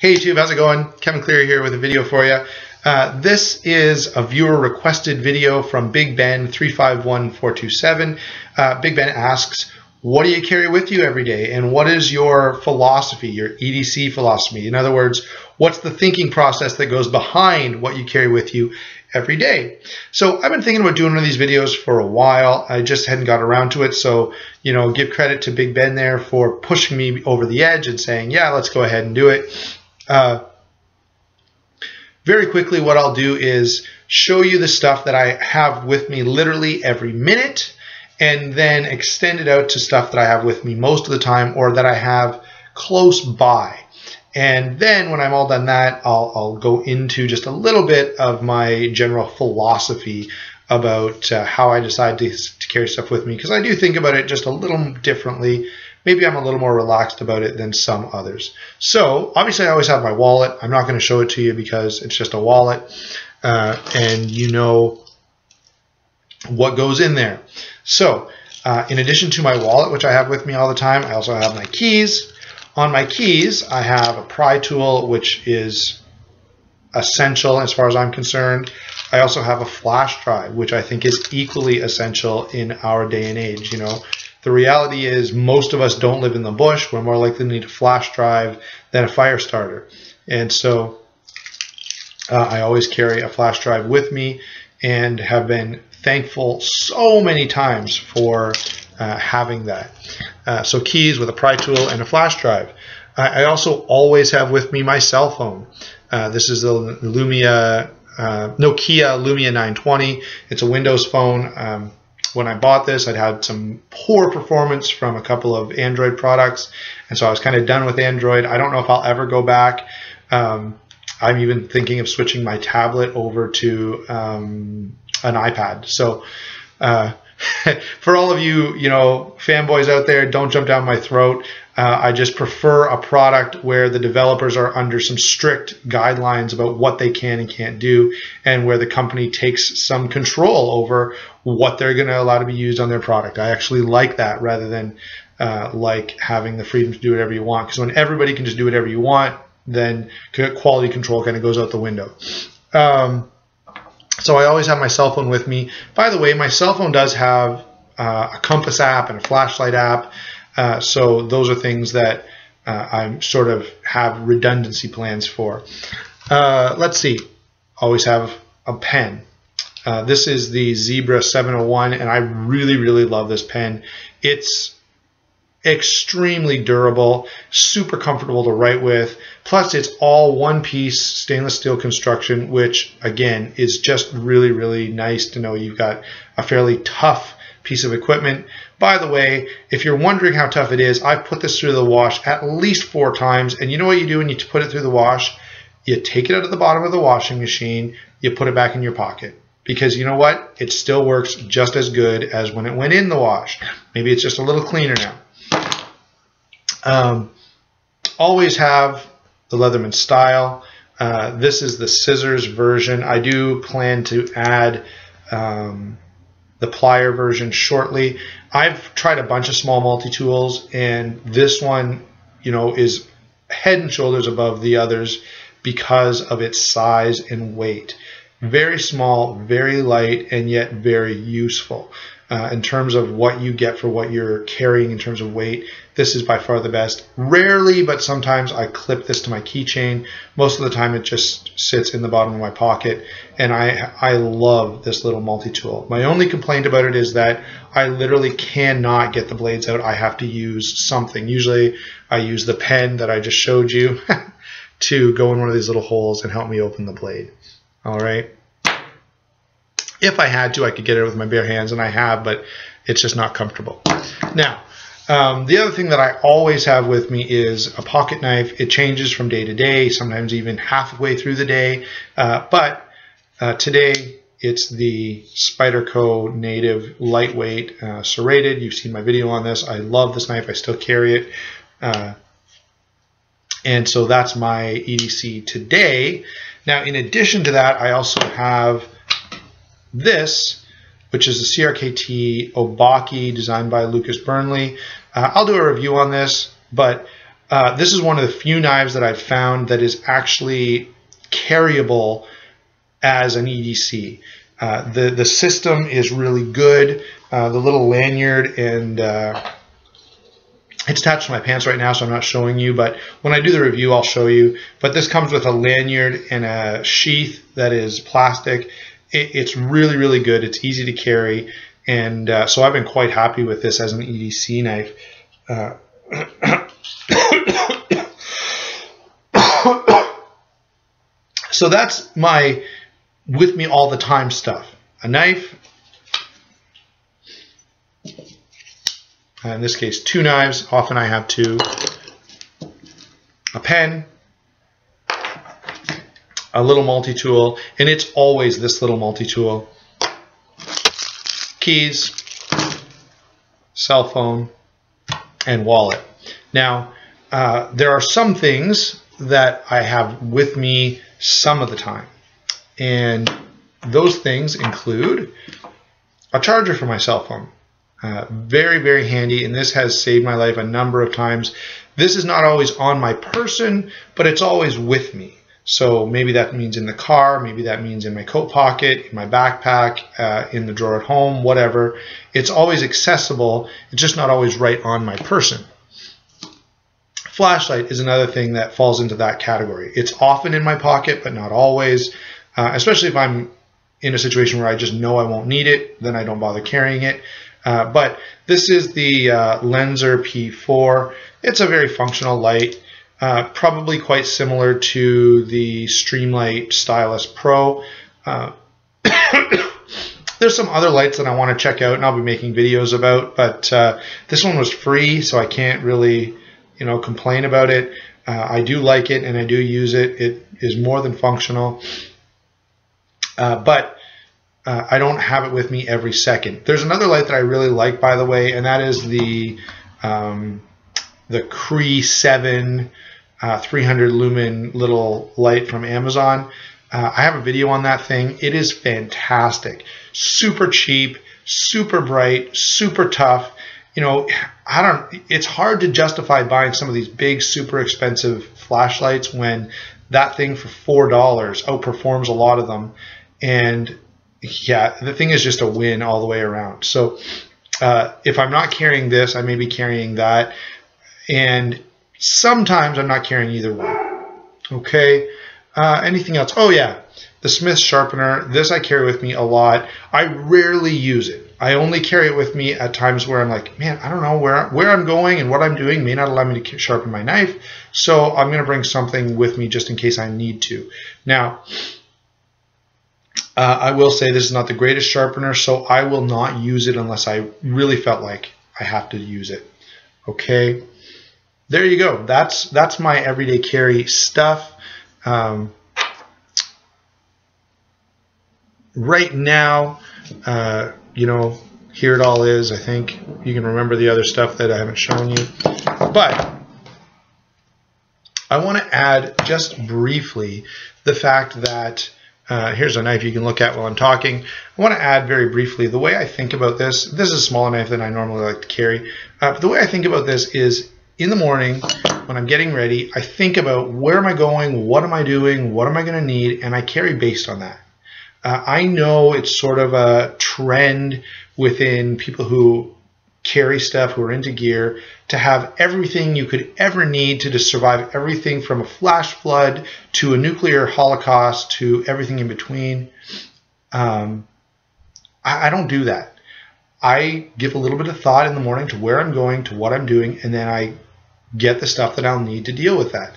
Hey YouTube, how's it going? Kevin Cleary here with a video for you. This is a viewer requested video from Big Ben 351427. Big Ben asks, what do you carry with you every day and what is your philosophy, your EDC philosophy? In other words, what's the thinking process that goes behind what you carry with you every day? So I've been thinking about doing one of these videos for a while. I just hadn't got around to it. So, you know, give credit to Big Ben there for pushing me over the edge and saying, yeah, let's go ahead and do it. Very quickly, what I'll do is show you the stuff that I have with me literally every minute, and then extend it out to stuff that I have with me most of the time or that I have close by. And then when I'm all done that, I'll go into just a little bit of my general philosophy about how I decide to carry stuff with me, because I do think about it just a little differently. Maybe I'm a little more relaxed about it than some others. So obviously I always have my wallet. I'm not going to show it to you because it's just a wallet, and you know what goes in there. So in addition to my wallet, which I have with me all the time, I also have my keys. On my keys, I have a pry tool, which is essential as far as I'm concerned. I also have a flash drive, which I think is equally essential in our day and age. You know, the reality is most of us don't live in the bush. We're more likely to need a flash drive than a fire starter. And so I always carry a flash drive with me and have been thankful so many times for having that. So keys with a pry tool and a flash drive. I also always have with me my cell phone. This is the Nokia Lumia 920. It's a Windows phone. When I bought this, I'd had some poor performance from a couple of Android products, and so I was kind of done with Android. I don't know if I'll ever go back. I'm even thinking of switching my tablet over to an iPad. So for all of you, fanboys out there, don't jump down my throat. I just prefer a product where the developers are under some strict guidelines about what they can and can't do, and where the company takes some control over what they're going to allow to be used on their product. I actually like that rather than like having the freedom to do whatever you want, because when everybody can just do whatever you want, then quality control kind of goes out the window. So I always have my cell phone with me. By the way, my cell phone does have a compass app and a flashlight app. So those are things that I sort of have redundancy plans for. Let's see. Always have a pen. This is the Zebra 701, and I really, really love this pen. It's extremely durable, super comfortable to write with. Plus, it's all one-piece stainless steel construction, which, again, is just really, really nice to know you've got a fairly tough piece of equipment. By the way, if you're wondering how tough it is, I've put this through the wash at least 4 times. And you know what you do when you put it through the wash? You take it out of the bottom of the washing machine, you put it back in your pocket. Because you know what? It still works just as good as when it went in the wash. Maybe it's just a little cleaner now. Always have the Leatherman Style. This is the scissors version. I do plan to add the plier version shortly. I've tried a bunch of small multi-tools, and this one, is head and shoulders above the others because of its size and weight. Very small, very light, and yet very useful. In terms of what you get for what you're carrying in terms of weight, this is by far the best. Rarely, but sometimes I clip this to my keychain. Most of the time it just sits in the bottom of my pocket, and I love this little multi-tool. My only complaint about it is that I literally cannot get the blades out. I have to use something. Usually I use the pen that I just showed you to go in one of these little holes and help me open the blade. All right. If I had to, I could get it with my bare hands, and I have, but it's just not comfortable. Now, the other thing that I always have with me is a pocket knife. It changes from day to day, sometimes even halfway through the day. But today, it's the Spyderco Native Lightweight Serrated. You've seen my video on this. I love this knife. I still carry it. And so that's my EDC today. Now, in addition to that, I also have this, which is a CRKT Obaki designed by Lucas Burnley. I'll do a review on this, but This is one of the few knives that I've found that is actually carryable as an EDC. The system is really good. The little lanyard, and it's attached to my pants right now, so I'm not showing you, but when I do the review, I'll show you. But this comes with a lanyard and a sheath that is plastic. It's really, really good. It's easy to carry, and so I've been quite happy with this as an EDC knife. So that's my with me all the time stuff. A knife, in this case 2 knives, often I have 2, a pen, a little multi-tool, and it's always this little multi-tool, keys, cell phone, and wallet. Now, there are some things that I have with me some of the time, and those things include a charger for my cell phone. Very, very handy, and this has saved my life a number of times. This is not always on my person, but it's always with me. So maybe that means in the car, maybe that means in my coat pocket, in my backpack, in the drawer at home, whatever. It's always accessible. It's just not always right on my person. Flashlight is another thing that falls into that category. It's often in my pocket, but not always, especially if I'm in a situation where I just know I won't need it, then I don't bother carrying it. But this is the Lenser P4. It's a very functional light, probably quite similar to the Streamlight Stylus Pro. There's some other lights that I want to check out and I'll be making videos about, but this one was free, so I can't really, complain about it. I do like it and I do use it. It is more than functional, but I don't have it with me every second. There's another light that I really like, by the way, and that is the Cree 7 300 lumen little light from Amazon. I have a video on that thing. It is fantastic. Super cheap, super bright, super tough. It's hard to justify buying some of these big, super expensive flashlights when that thing for $4 outperforms a lot of them. And yeah, the thing is just a win all the way around. So if I'm not carrying this, I may be carrying that. And sometimes I'm not carrying either one. Okay. Anything else? Oh yeah, the Smith sharpener. This I carry with me a lot. I rarely use it. I only carry it with me at times where I'm like, man, I don't know where I'm going, and what I'm doing may not allow me to sharpen my knife. So I'm going to bring something with me just in case I need to. Now, I will say this is not the greatest sharpener, so I will not use it unless I really felt like I have to use it. Okay, there you go. That's my everyday carry stuff. Right now, here it all is. I think you can remember the other stuff that I haven't shown you, but I want to add just briefly the fact that here's a knife you can look at while I'm talking. I want to add very briefly the way I think about this. This is a smaller knife than I normally like to carry. But the way I think about this is in the morning when I'm getting ready, I think about where am I going, what am I doing, what am I going to need, and I carry based on that. I know it's sort of a trend within people who carry stuff, who are into gear, to have everything you could ever need to survive everything from a flash flood to a nuclear holocaust to everything in between. I don't do that. I give a little bit of thought in the morning to where I'm going, to what I'm doing, and then I get the stuff that I'll need to deal with that.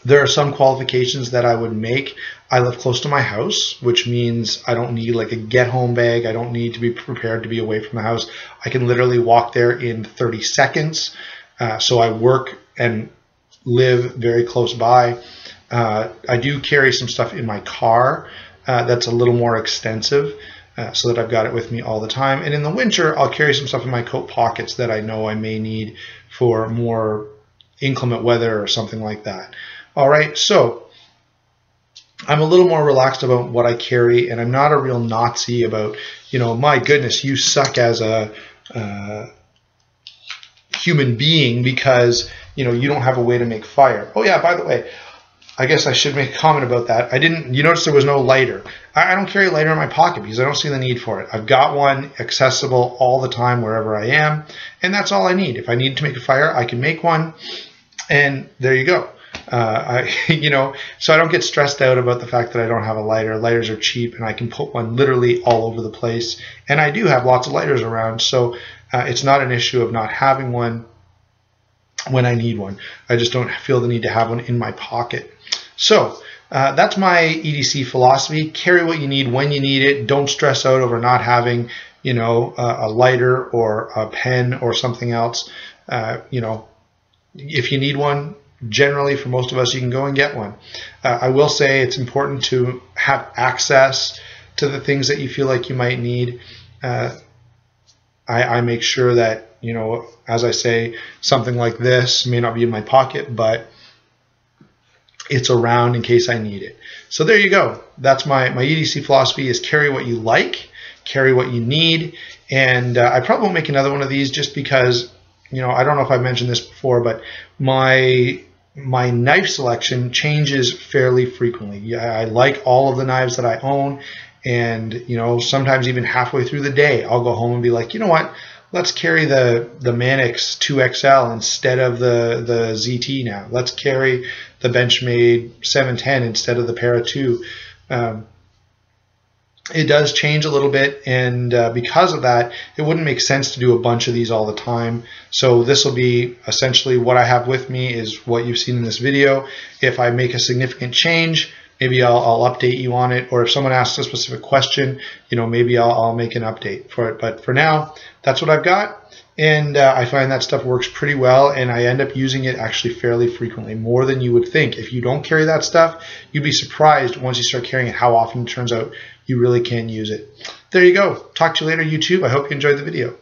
There are some qualifications that I would make. I live close to my house, which means I don't need like a get-home bag. I don't need to be prepared to be away from the house. I can literally walk there in 30 seconds. So I work and live very close by. I do carry some stuff in my car that's a little more extensive, so that I've got it with me all the time. And in the winter, I'll carry some stuff in my coat pockets that I know I may need for more inclement weather or something like that. All right, so I'm a little more relaxed about what I carry, and I'm not a real Nazi about, my goodness, you suck as a human being because, you know, you don't have a way to make fire. Oh yeah, by the way, I guess I should make a comment about that. You notice there was no lighter. I don't carry a lighter in my pocket because I don't see the need for it. I've got one accessible all the time wherever I am, and that's all I need. If I need to make a fire, I can make one, and there you go. You know, so I don't get stressed out about the fact that I don't have a lighter. Lighters are cheap, and I can put one literally all over the place. And I do have lots of lighters around, so it's not an issue of not having one when I need one. I just don't feel the need to have one in my pocket. So that's my EDC philosophy. Carry what you need when you need it. Don't stress out over not having, you know, a lighter or a pen or something else. You know, if you need one, generally for most of us, you can go and get one. I will say it's important to have access to the things that you feel like you might need. I make sure that, you know, as I say, something like this may not be in my pocket, but it's around in case I need it. So there you go. That's my EDC philosophy, is carry what you like, carry what you need. And I probably won't make another one of these just because, you know, I don't know if I've mentioned this before, but my knife selection changes fairly frequently. Yeah, I like all of the knives that I own. And, you know, sometimes even halfway through the day, I'll go home and be like, you know what? Let's carry the Manix 2XL instead of the ZT now. Let's carry the Benchmade 710 instead of the Para 2. It does change a little bit, and because of that, it wouldn't make sense to do a bunch of these all the time. So this will be essentially what I have with me is what you've seen in this video. If I make a significant change, maybe I'll update you on it, or if someone asks a specific question, you know, maybe I'll make an update for it. But for now, that's what I've got, and I find that stuff works pretty well, and I end up using it actually fairly frequently, more than you would think. If you don't carry that stuff, you'd be surprised once you start carrying it how often it turns out you really can use it. There you go. Talk to you later, YouTube. I hope you enjoyed the video.